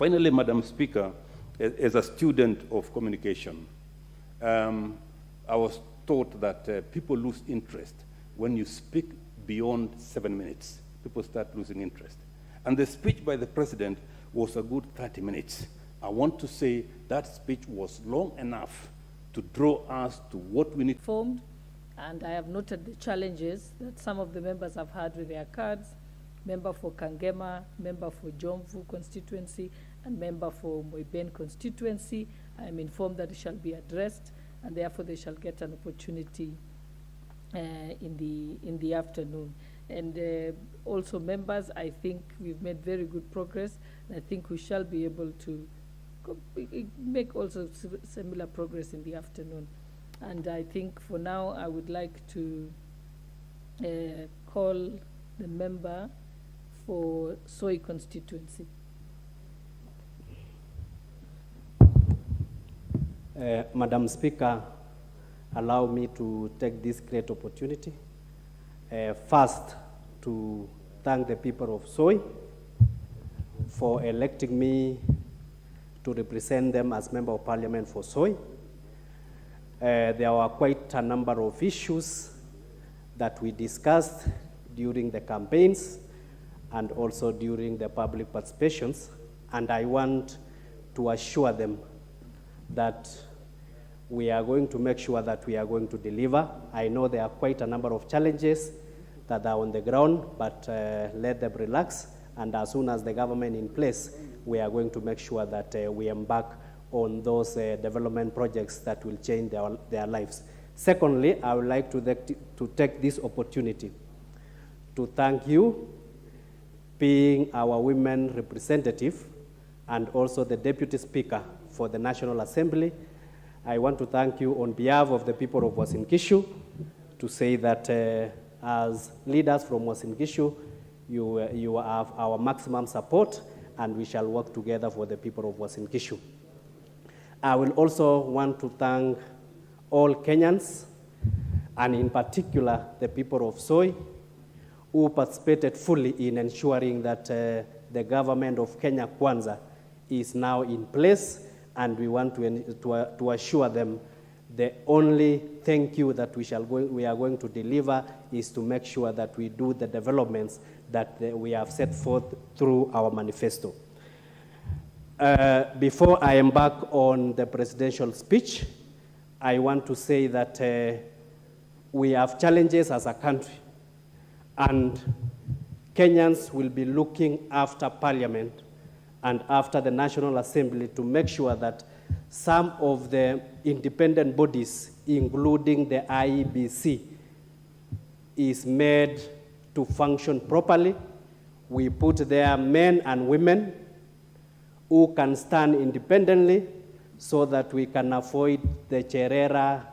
Finally, Madam Speaker, as a student of communication, I was taught that people lose interest when you speak beyond 7 minutes. People start losing interest. And the speech by the president was a good 30 minutes. I want to say that speech was long enough to draw us to what we need. Formed, and I have noted the challenges that some of the members have had with their cards, member for Kangema, member for Jomvu constituency, and member for Moiben constituency. I am informed that it shall be addressed, and therefore they shall get an opportunity in the afternoon. And also members, I think we've made very good progress, and I think we shall be able to make also similar progress in the afternoon. And I think for now, I would like to call the member for Soy constituency. Madam Speaker, allow me to take this great opportunity. First, to thank the people of Soy for electing me to represent them as Member of Parliament for Soy. There were quite a number of issues that we discussed during the campaigns and also during the public participations, and I want to assure them that we are going to make sure that we are going to deliver. I know there are quite a number of challenges that are on the ground, but let them relax, and as soon as the government in place, we are going to make sure that we embark on those development projects that will change their lives. Secondly, I would like to take this opportunity to thank you, being our women representative and also the Deputy Speaker for the National Assembly. I want to thank you on behalf of the people of Uasin Gishu to say that as leaders from Uasin Gishu, you have our maximum support, and we shall work together for the people of Uasin Gishu. I will also want to thank all Kenyans, and in particular the people of Soy, who participated fully in ensuring that the government of Kenya Kwanza is now in place, and we want to assure them the only thank you that we are going to deliver is to make sure that we do the developments that we have set forth through our manifesto. Before I embark on the presidential speech, I want to say that we have challenges as a country, and Kenyans will be looking after Parliament and after the National Assembly to make sure that some of the independent bodies, including the IEBC, is made to function properly. We put there men and women who can stand independently so that we can avoid the Cherera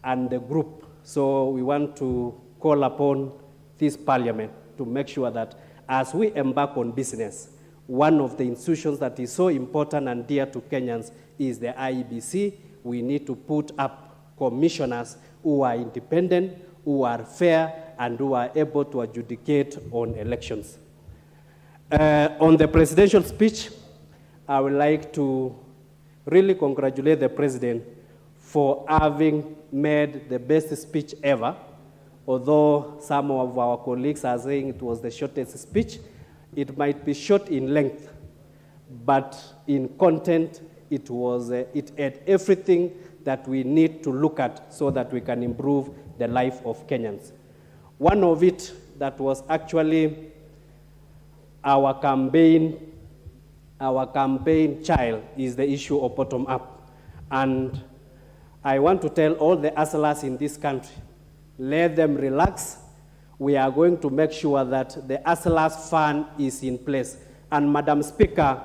and the group. So we want to call upon this Parliament to make sure that as we embark on business, one of the institutions that is so important and dear to Kenyans is the IEBC. We need to put up commissioners who are independent, who are fair, and who are able to adjudicate on elections. On the presidential speech, I would like to really congratulate the President for having made the best speech ever. Although some of our colleagues are saying it was the shortest speech, it might be short in length, but in content, it had everything that we need to look at so that we can improve the life of Kenyans. One of it that was actually our campaign child is the issue of bottom-up. And I want to tell all the hustlers in this country, let them relax. We are going to make sure that the hustlers fund is in place. And Madam Speaker,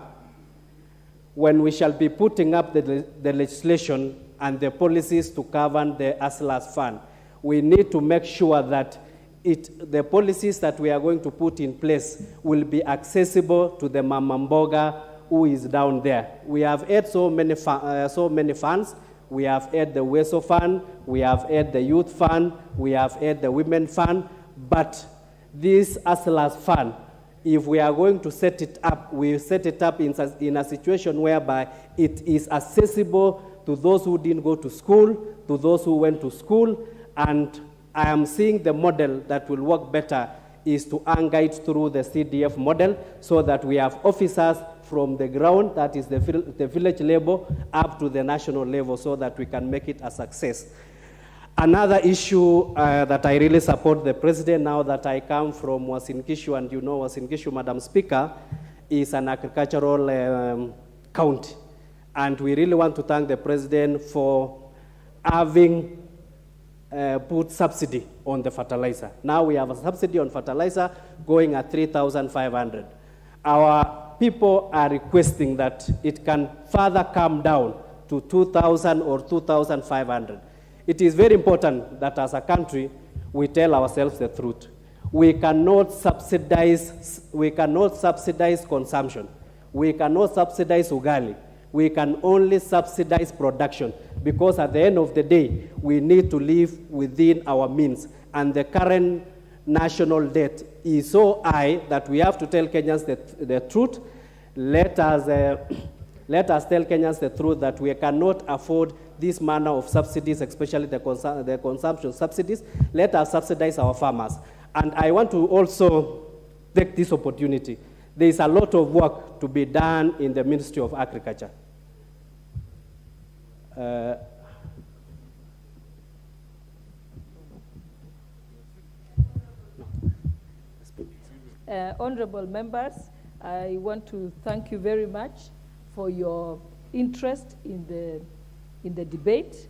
when we shall be putting up the legislation and the policies to govern the hustlers fund, we need to make sure that the policies that we are going to put in place will be accessible to the Mama Mboga who is down there. We have had so many funds. We have had the WESO fund, we have had the youth fund, we have had the women fund, but this hustlers fund if we are going to set it up, we set it up in a situation whereby it is accessible to those who didn't go to school, to those who went to school, and I am seeing the model that will work better is to anchor it through the CDF model so that we have officers from the ground, that is the village level, up to the national level so that we can make it a success. Another issue that I really support the president now that I come from Uasin Gishu, and you know Uasin Gishu, Madam Speaker, is an agricultural county. And we really want to thank the president for having put subsidy on the fertilizer. Now we have a subsidy on fertilizer going at 3,500. Our people are requesting that it can further come down to 2,000 or 2,500. It is very important that as a country, we tell ourselves the truth. We cannot subsidize consumption. We cannot subsidize ugali. We can only subsidize production, because at the end of the day, we need to live within our means. And the current national debt is so high that we have to tell Kenyans the truth. Let us tell Kenyans the truth that we cannot afford this manner of subsidies, especially the consumption subsidies. Let us subsidize our farmers. And I want to also take this opportunity. There is a lot of work to be done in the Ministry of Agriculture. Honorable members, I want to thank you very much for your interest in the debate.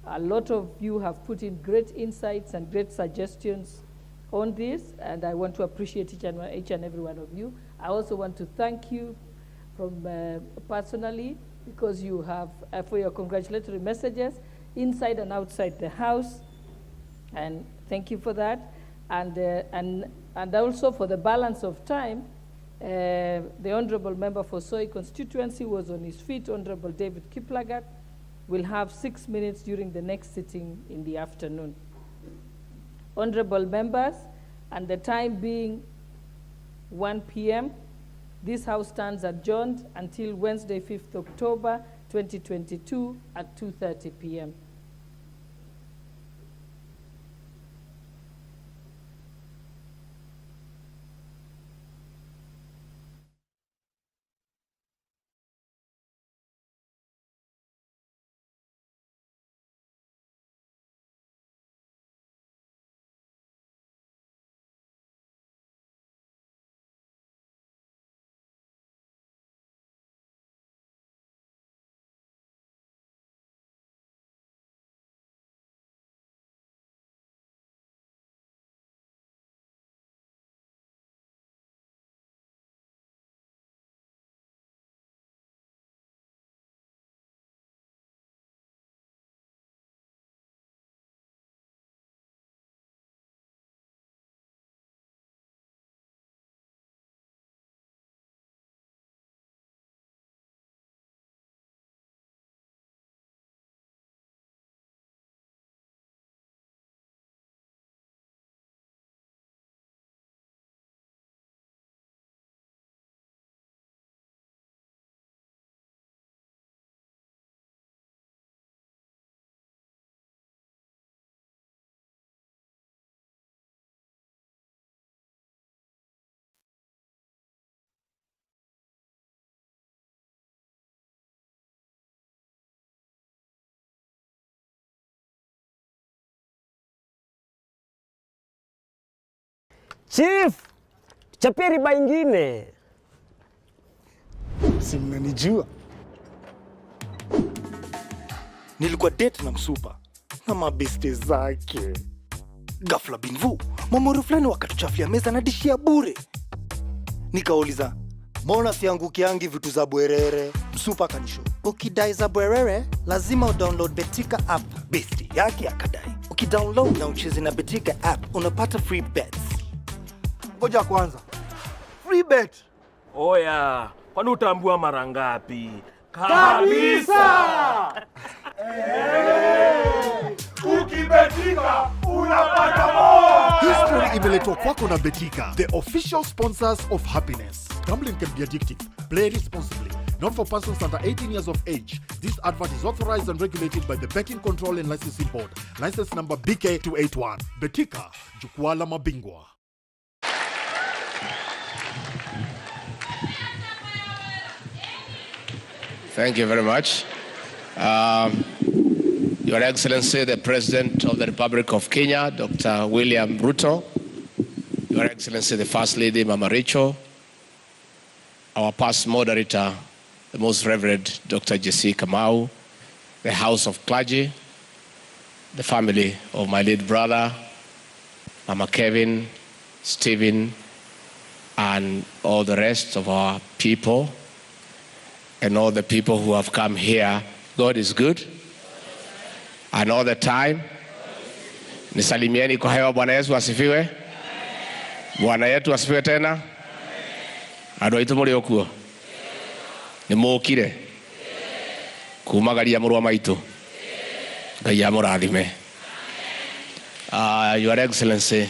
A lot of you have put in great insights and great suggestions on this, and I want to appreciate each and every one of you. I also want to thank you from personally, because you have, for your congratulatory messages inside and outside the House, and thank you for that. And also for the balance of time, the Honorable Member for Soy constituency was on his feet, Honorable David Kiplagat, will have 6 minutes during the next sitting in the afternoon. Honorable members, and the time being 1 p.m., this House stands adjourned until Wednesday, 5th October, 2022 at 2:30 p.m. Chief, chapia riba ingine. Si mnanijua. Nilikuwa date na msupa na mabeste zake. Ghafla binvu, mamoro fulani wakatuchafia meza na dishi ya bure. Nikauliza, mbona siangukiangi vitu za bwerere? Msupa kanisho, ukidai za bwerere, lazima udownload Betika app. Besti yake akadai, ukidownload na ucheze na Betika app, unapata free bets. Ngoja kwanza. Free bet. Oya, kwani utaambiwa mara ngapi? Kabisa! Ukibetika unapata more. Hii story imeletwa kwako na Betika, the official sponsors of happiness. Gambling can be addictive. Play responsibly. Not for persons under 18 years of age. This advert is authorized and regulated by the Betting Control and Licensing Board. License number BK281. Betika, jukwaa la mabingwa. Thank you very much. Your Excellency, the President of the Republic of Kenya, Dr. William Ruto, Your Excellency, the First Lady, Mama Rachel, our past moderator, the Most Reverend Dr. J.C. Kamau, the House of Clergy, the family of my late brother, Mama Kevin, Stephen, and all the rest of our people, and all the people who have come here. God is good. And all the time. Nisalimieni kwa hewa. Bwana Yesu asifiwe. Bwana yetu asifiwe tena. Andũ aitũ mũrĩ okuo. Nĩ mũkire. Kumagaria mũrũ wa maitũ. Ngai amũrathime. Your Excellency,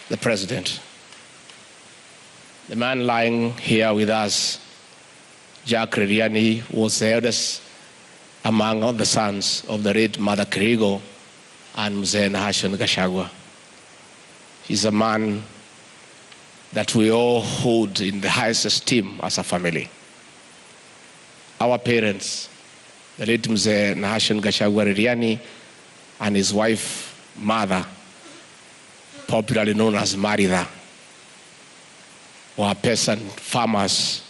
the President. The man lying here with us, Jack Ririani, was the eldest among all the sons of the late Mother Kirigo and Mzee Nahashon Gachagua. He's a man that we all hold in the highest esteem as a family. Our parents, the late Mzee Nahashon Gachagua Ririani and his wife, Mother, popularly known as Marida, were peasant farmers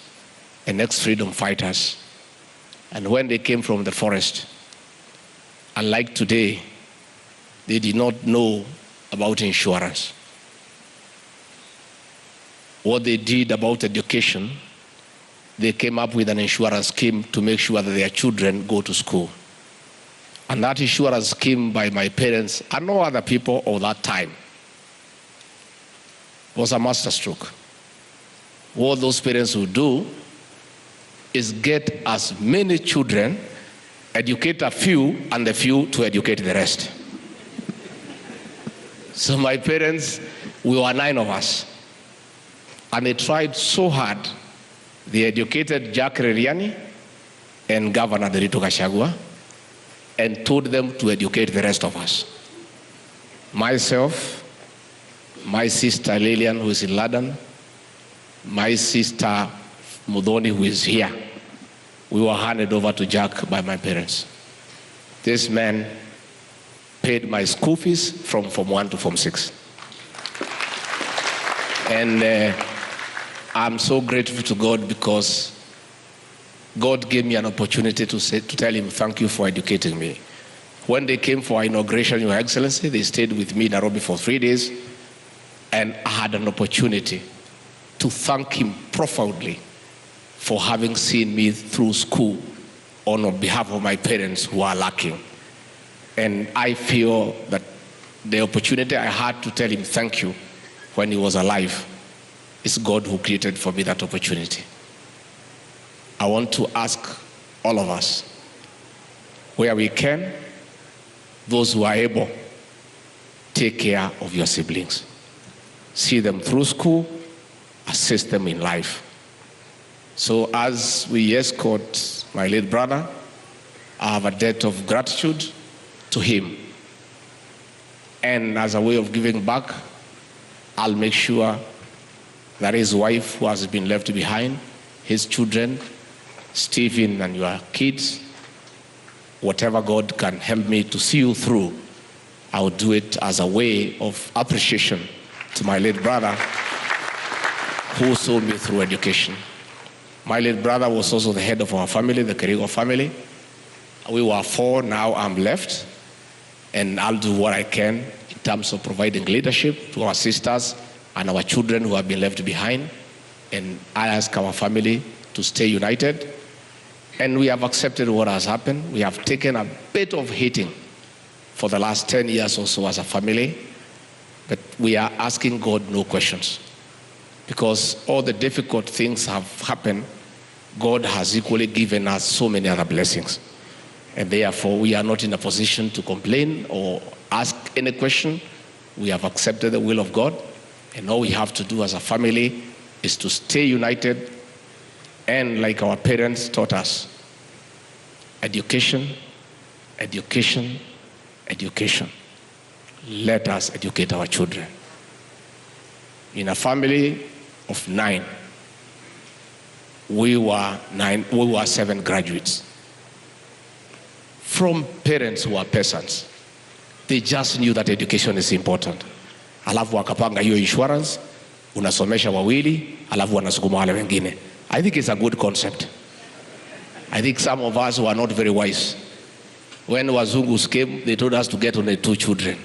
and ex-freedom fighters. And when they came from the forest, unlike today, they did not know about insurance. What they did about education, they came up with an insurance scheme to make sure that their children go to school. And that insurance scheme by my parents and no other people of that time was a masterstroke. What those parents would do is get as many children, educate a few, and the few to educate the rest. So my parents, we were 9 of us. And they tried so hard. They educated Jack Ririani and Governor Derito Gachagua and told them to educate the rest of us. Myself, my sister Lillian, who is in London, my sister Mudhoni, who is here, we were handed over to Jack by my parents. This man paid my school fees from Form 1 to Form 6. And I'm so grateful to God because God gave me an opportunity to tell him, thank you for educating me. When they came for our inauguration, Your Excellency, they stayed with me in Nairobi for 3 days, and I had an opportunity to thank him profoundly for having seen me through school on behalf of my parents who are lacking. And I feel that the opportunity I had to tell him thank you when he was alive is God who created for me that opportunity. I want to ask all of us, where we can, those who are able, take care of your siblings. See them through school, assist them in life. So as we escort my late brother, I have a debt of gratitude to him. And as a way of giving back, I'll make sure that his wife, who has been left behind, his children, Stephen and your kids, whatever God can help me to see you through, I will do it as a way of appreciation to my late brother who saw me through education. My late brother was also the head of our family, the Kirigo family. We were 4, now I'm left, and I'll do what I can in terms of providing leadership to our sisters and our children who have been left behind. And I ask our family to stay united. And we have accepted what has happened. We have taken a bit of hitting for the last 10 years or so as a family, but we are asking God no questions. Because all the difficult things have happened, God has equally given us so many other blessings. and therefore we are not in a position to complain or ask any question. We have accepted the will of God, and all we have to do as a family is to stay united, and like our parents taught us, education, education, education. Let us educate our children. In a family of 9, we were 7 graduates from parents who are peasants. They just knew that education is important. Alafu wakapanga hiyo insurance, unasomesha wawili, alafu wanasukuma wale wengine. I think it's a good concept. I think some of us were not very wise. When Wazungus came, they told us to get only 2 children,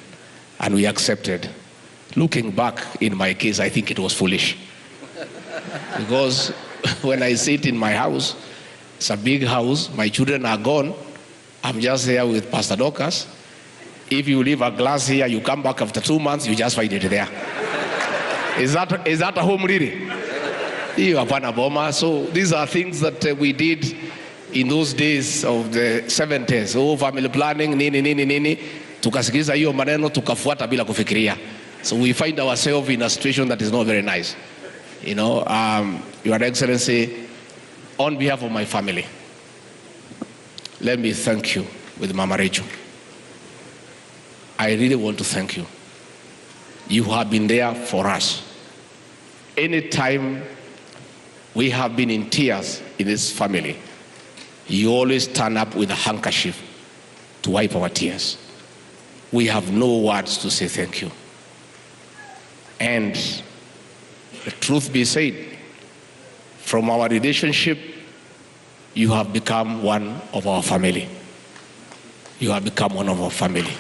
and we accepted. Looking back, in my case, I think it was foolish. Because when I sit in my house, it's a big house, my children are gone, I'm just here with Pastor Dorcas. If you leave a glass here, you come back after 2 months, you just find it there. Is that a home really? So these are things that we did in those days of the 70s. Oh, family planning, nini. Tukasikiliza hiyo maneno, tukafuata bila kufikiria. So we find ourselves in a situation that is not very nice. You know, Your Excellency, on behalf of my family, let me thank you with Mama Rachel. I really want to thank you. You have been there for us. Anytime we have been in tears in this family, you always turn up with a handkerchief to wipe our tears. We have no words to say thank you. And the truth be said, from our relationship, you have become one of our family. You have become one of our family.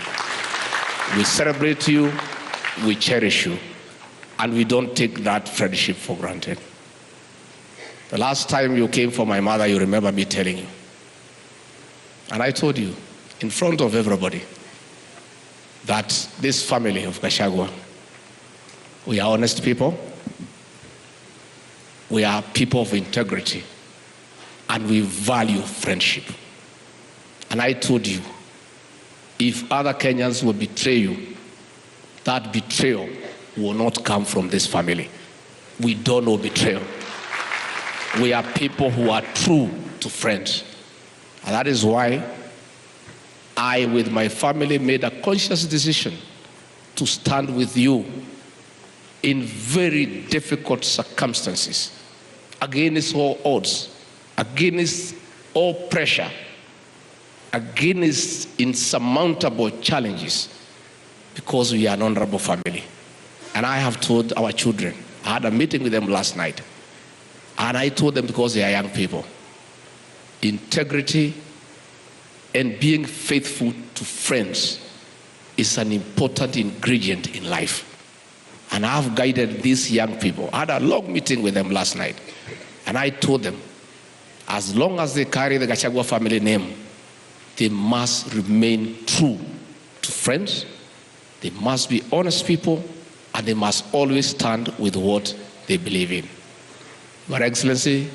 We celebrate you, we cherish you, and we don't take that friendship for granted. The last time you came for my mother, you remember me telling you. And I told you, in front of everybody, that this family of Gachagua, we are honest people, we are people of integrity, and we value friendship. And I told you, if other Kenyans will betray you, that betrayal will not come from this family. We don't know betrayal. We are people who are true to friends. And that is why I, with my family, made a conscious decision to stand with you in very difficult circumstances, against all odds, against all pressure, against insurmountable challenges, because we are an honorable family. And I have told our children, I had a meeting with them last night, and I told them, because they are young people, integrity and being faithful to friends is an important ingredient in life. And I have guided these young people. I had a long meeting with them last night, and I told them, as long as they carry the Gachagua family name, they must remain true to friends, they must be honest people, and they must always stand with what they believe in. Your Excellency,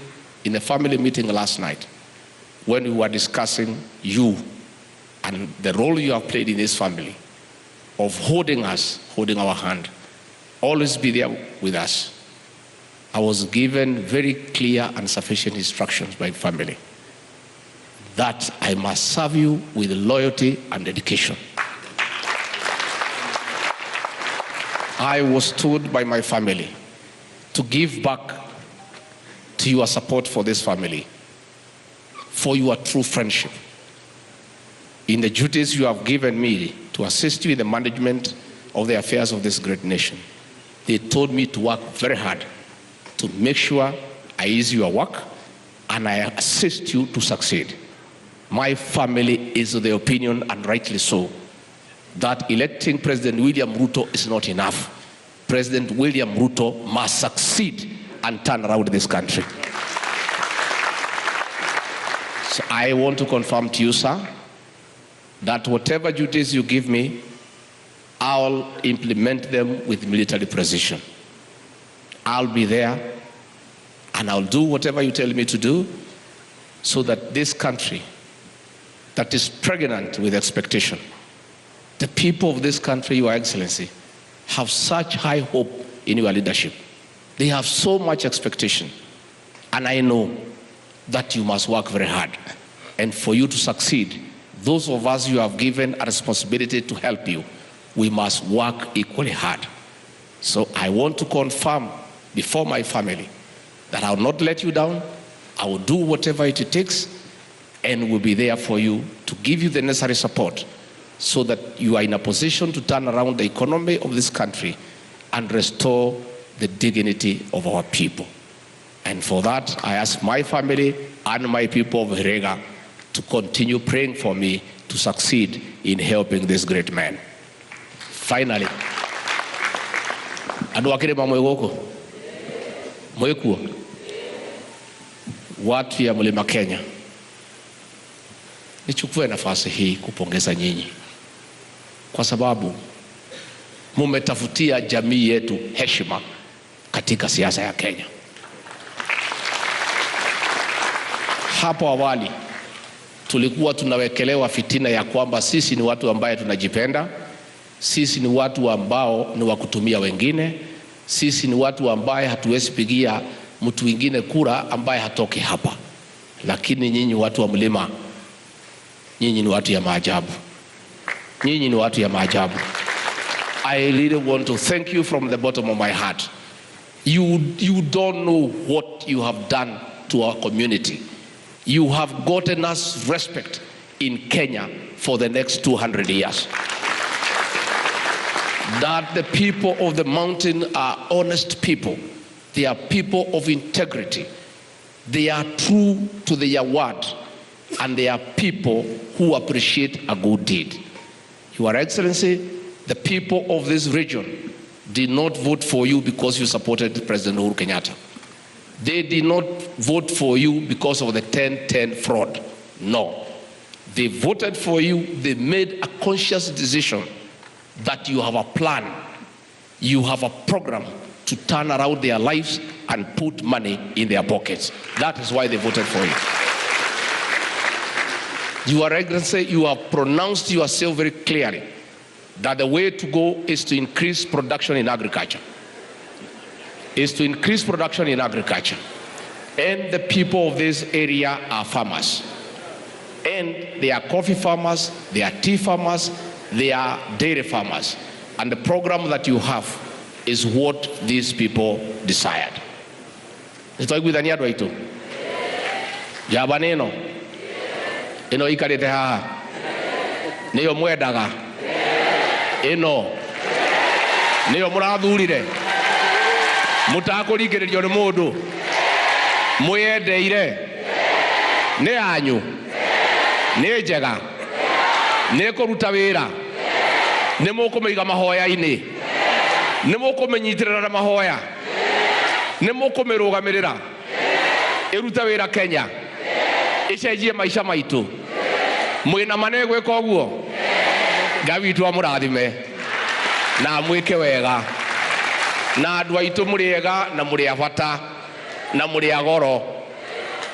in a family meeting last night, when we were discussing you and the role you have played in this family, of holding us, holding our hand, always be there with us, I was given very clear and sufficient instructions by family that I must serve you with loyalty and dedication. I was told by my family to give back to your support for this family, for your true friendship. In the duties you have given me to assist you in the management of the affairs of this great nation, they told me to work very hard to make sure I ease your work and I assist you to succeed. My family is of the opinion, and rightly so, that electing President William Ruto is not enough. President William Ruto must succeed and turn around this country. So I want to confirm to you, sir, that whatever duties you give me, I'll implement them with military precision. I'll be there and I'll do whatever you tell me to do so that this country that is pregnant with expectation. The people of this country, Your Excellency, have such high hope in your leadership. They have so much expectation. And I know that you must work very hard. And for you to succeed, those of us you have given a responsibility to help you, we must work equally hard. So I want to confirm before my family that I will not let you down. I will do whatever it takes and will be there for you to give you the necessary support so that you are in a position to turn around the economy of this country and restore the dignity of our people. And for that, I ask my family and my people of Hirega to continue praying for me to succeed in helping this great man. Finally, andu akirima mwegoko mwekuo watu ya Mlima Kenya, nichukue nafasi hii kupongeza nyinyi kwa sababu mumetafutia jamii yetu heshima katika siasa ya Kenya. Hapo awali tulikuwa tunawekelewa fitina ya kwamba sisi ni watu ambaye tunajipenda, sisi ni watu ambao ni wa kutumia wengine, sisi ni watu ambaye hatuwezi pigia mtu mwingine kura ambaye hatoki hapa. Lakini nyinyi watu wa mlima, nyinyi ni watu ya maajabu. Nyinyi ni watu ya maajabu. I really want to thank you from the bottom of my heart. You don't know what you have done to our community. You have gotten us respect in Kenya for the next 200 years. That the people of the mountain are honest people. They are people of integrity. They are true to their word. And they are people who appreciate a good deed. Your Excellency, the people of this region did not vote for you because you supported President Uhuru Kenyatta. They did not vote for you because of the 10-10 fraud. No. They voted for you. They made a conscious decision that you have a plan, you have a program to turn around their lives and put money in their pockets. That is why they voted for you. Your Excellency, you have pronounced yourself very clearly that the way to go is to increase production in agriculture. Is to increase production in agriculture. And the people of this area are farmers. And they are coffee farmers, they are tea farmers, they are dairy farmers. And the program that you have is what these people desired. Nitwaiguithania andu aitu jaba nino ino ikarite haha niyo mwendaga ino niyo murathurire mutakũringĩrĩrio nĩ mũndũ mweyendeire nĩ yanyu nĩ njega nĩ kũruta wĩra nĩ mũkũmĩiga mahoya-inĩ nĩ mũkũmĩnyitĩrĩra na mahoya nĩ mũkũmĩrũgamĩrĩra ĩruta wĩra Kenya ĩcenjie maica maitũ mwĩna mane gwĩka ũguo Ngai witũ amũrathime na mwĩke wega na andũ aitũ mũrĩega na mũrĩ abata na mũrĩ agoro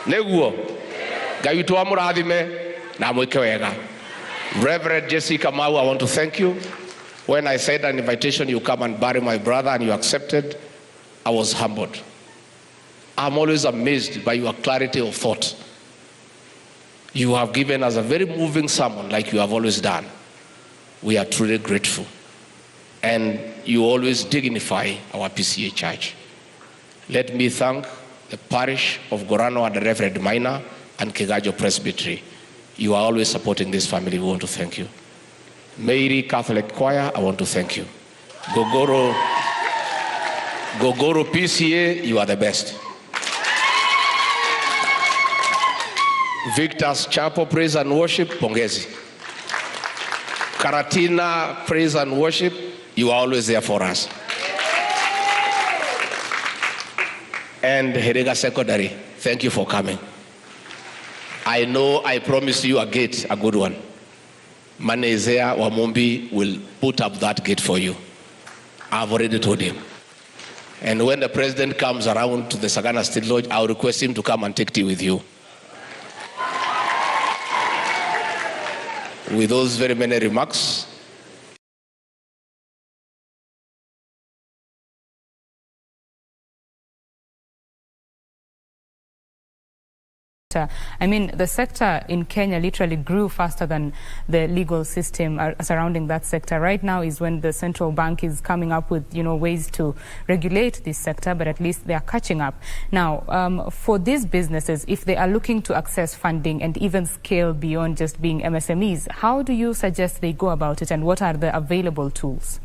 nĩguo Ngai witũ amũrathime na mwĩke wega. Reverend Jessica Mau, I want to thank you. When I said an invitation, you come and bury my brother, and you accepted, I was humbled. I'm always amazed by your clarity of thought. You have given us a very moving sermon like you have always done. We are truly grateful. And you always dignify our PCA church. Let me thank the parish of Gorano and the Reverend Minor and Kegajo Presbytery. You are always supporting this family. We want to thank you. Mary Catholic Choir, I want to thank you. Gogoro PCA, you are the best. Victor's Chapel Praise and Worship, pongezi. Karatina Praise and Worship, you are always there for us. And Herega Secondary, thank you for coming. I know I promised you a gate, a good one. Manezea Wamombi will put up that gate for you. I've already told him. And when the president comes around to the Sagana State Lodge, I'll request him to come and take tea with you. with those very many remarks, I mean, the sector in Kenya literally grew faster than the legal system surrounding that sector. Right now is when the central bank is coming up with, ways to regulate this sector, but at least they are catching up. Now, for these businesses, if they are looking to access funding and even scale beyond just being MSMEs, how do you suggest they go about it, and what are the available tools?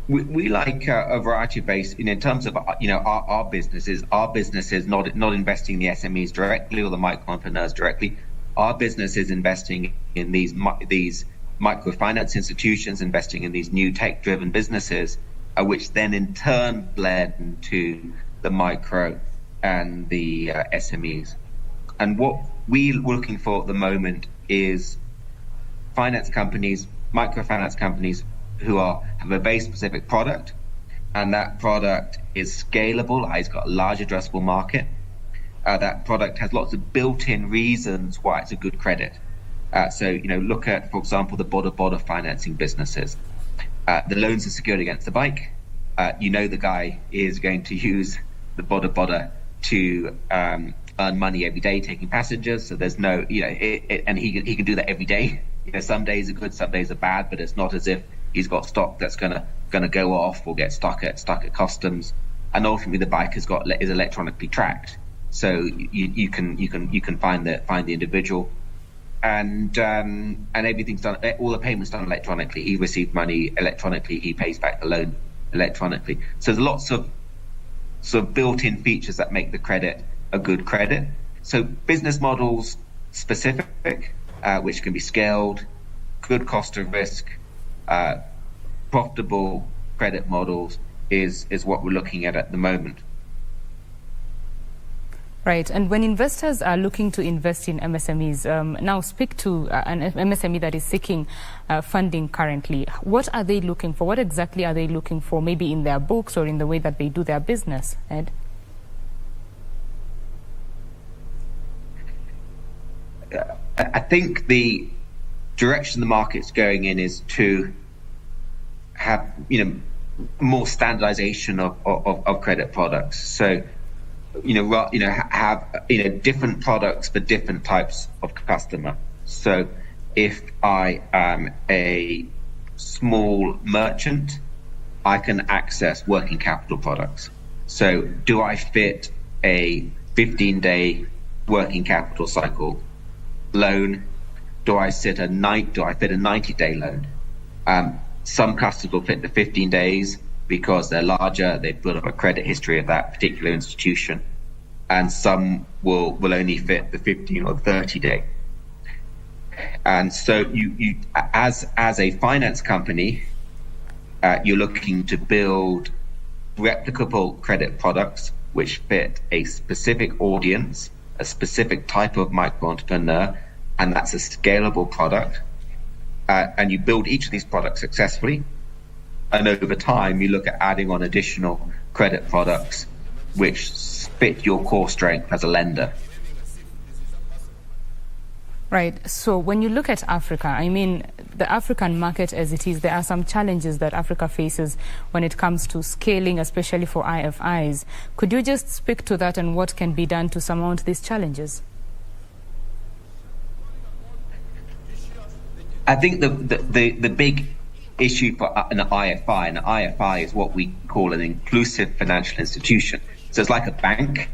We like a variety of base in terms of our businesses. Our business is not investing in the SMEs directly or the micro entrepreneurs directly. Our business is investing in these microfinance institutions, investing in these new tech-driven businesses, which then in turn blend to the micro and the SMEs. And what we're looking for at the moment is finance companies, microfinance companies who have a very specific product, and that product is scalable. It's got a large addressable market. That product has lots of built-in reasons why it's a good credit. So look at, for example, the border financing businesses. The loans are secured against the bike. The guy is going to use the border to earn money every day taking passengers. So there's no, and he can do that every day. Some days are good, some days are bad, but it's not as if he's got stock that's gonna go off or get stuck at customs. And ultimately, the bike is electronically tracked, so you can find the individual, and everything's done. All the payments done electronically. He received money electronically. He pays back the loan electronically. So there's lots of sort of built-in features that make the credit a good credit. So business models specific, which can be scaled, good cost of risk. Profitable credit models is what we're looking at the moment. Right, and when investors are looking to invest in MSMEs, now speak to an MSME that is seeking funding currently. What are they looking for? What exactly are they looking for, maybe in their books or in the way that they do their business, Ed? I think the direction the market's going in is to have more standardization of credit products. So have different products for different types of customer. So if I am a small merchant, I can access working capital products. So do I fit a 15-day working capital cycle loan? Do I fit a 90-day loan? Some customers will fit the 15 days because they're larger, they've built up a credit history of that particular institution, and some will only fit the 15 or 30-day. And so you as a finance company, you're looking to build replicable credit products which fit a specific audience, a specific type of micro entrepreneur, and that's a scalable product. And you build each of these products successfully, and over time you look at adding on additional credit products which fit your core strength as a lender. Right. So when you look at Africa, I mean, the African market as it is, there are some challenges that Africa faces when it comes to scaling, especially for IFIs. Could you just speak to that and what can be done to surmount these challenges? I think the big issue for an IFI is what we call an inclusive financial institution. So it's like a bank,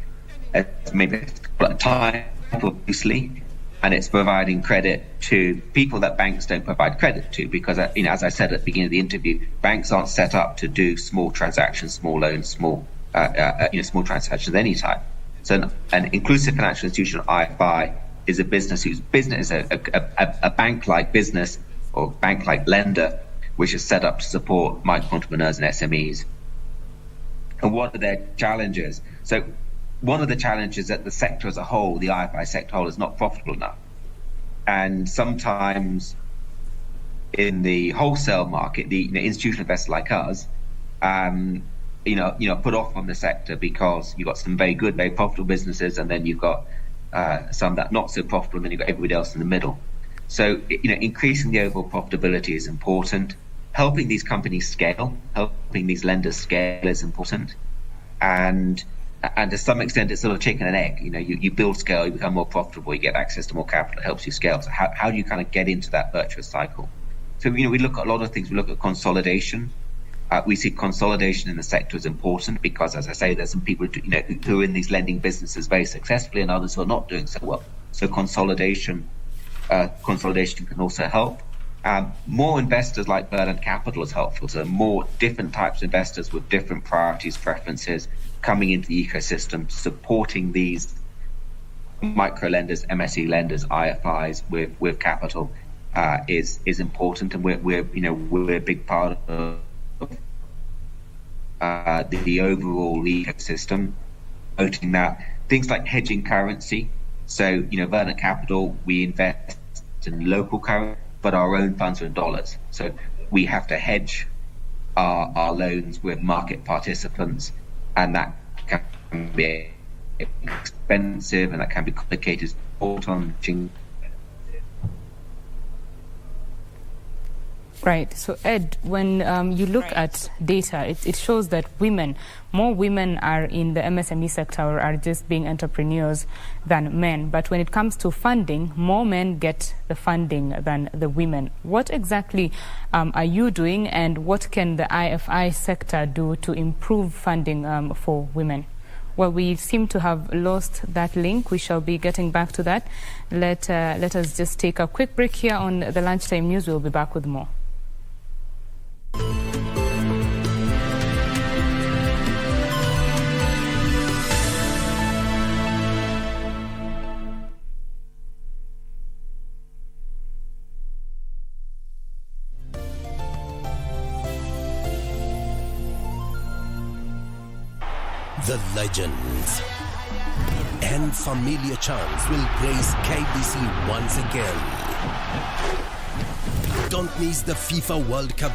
maybe a time loosely, and it's providing credit to people that banks don't provide credit to, because as I said at the beginning of the interview, banks aren't set up to do small transactions, small loans, small transactions of any type. So an inclusive financial institution, IFI, is a business whose business is a bank-like business or bank-like lender, which is set up to support micro entrepreneurs and SMEs. And what are their challenges? So one of the challenges that the sector as a whole, the IFI sector whole, is not profitable enough. And sometimes in the wholesale market, the institutional investors like us, put off on the sector because you've got some very good, very profitable businesses, and then you've got some that are not so profitable, and then you've got everybody else in the middle. So, increasing the overall profitability is important. Helping these companies scale, helping these lenders scale is important. And to some extent, it's sort of chicken and egg. You build scale, you become more profitable, you get access to more capital, it helps you scale. So how do you kind of get into that virtuous cycle? So, we look at a lot of things. We look at consolidation. We see consolidation in the sector is important because, as I say, there's some people who are in these lending businesses very successfully and others who are not doing so well. So consolidation can also help. More investors like Verdant Capital is helpful. So more different types of investors with different priorities, preferences coming into the ecosystem, supporting these micro lenders, MSE lenders, IFIs with capital is important, and we're a big part of the overall ecosystem. Noting that things like hedging currency. So Verdant Capital, we invest in local currency, but our own funds are in dollars. So we have to hedge our loans with market participants, and that can be expensive and that can be complicated. Right. So, Ed, when you look at data, it shows that more women are in the MSME sector or are just being entrepreneurs than men. But when it comes to funding, more men get the funding than the women. What exactly are you doing, and what can the IFI sector do to improve funding for women? Well, we seem to have lost that link. We shall be getting back to that. Let us just take a quick break here on the Lunchtime News. We'll be back with more. The legends and familiar chants will grace KBC once again. Don't miss the FIFA World Cup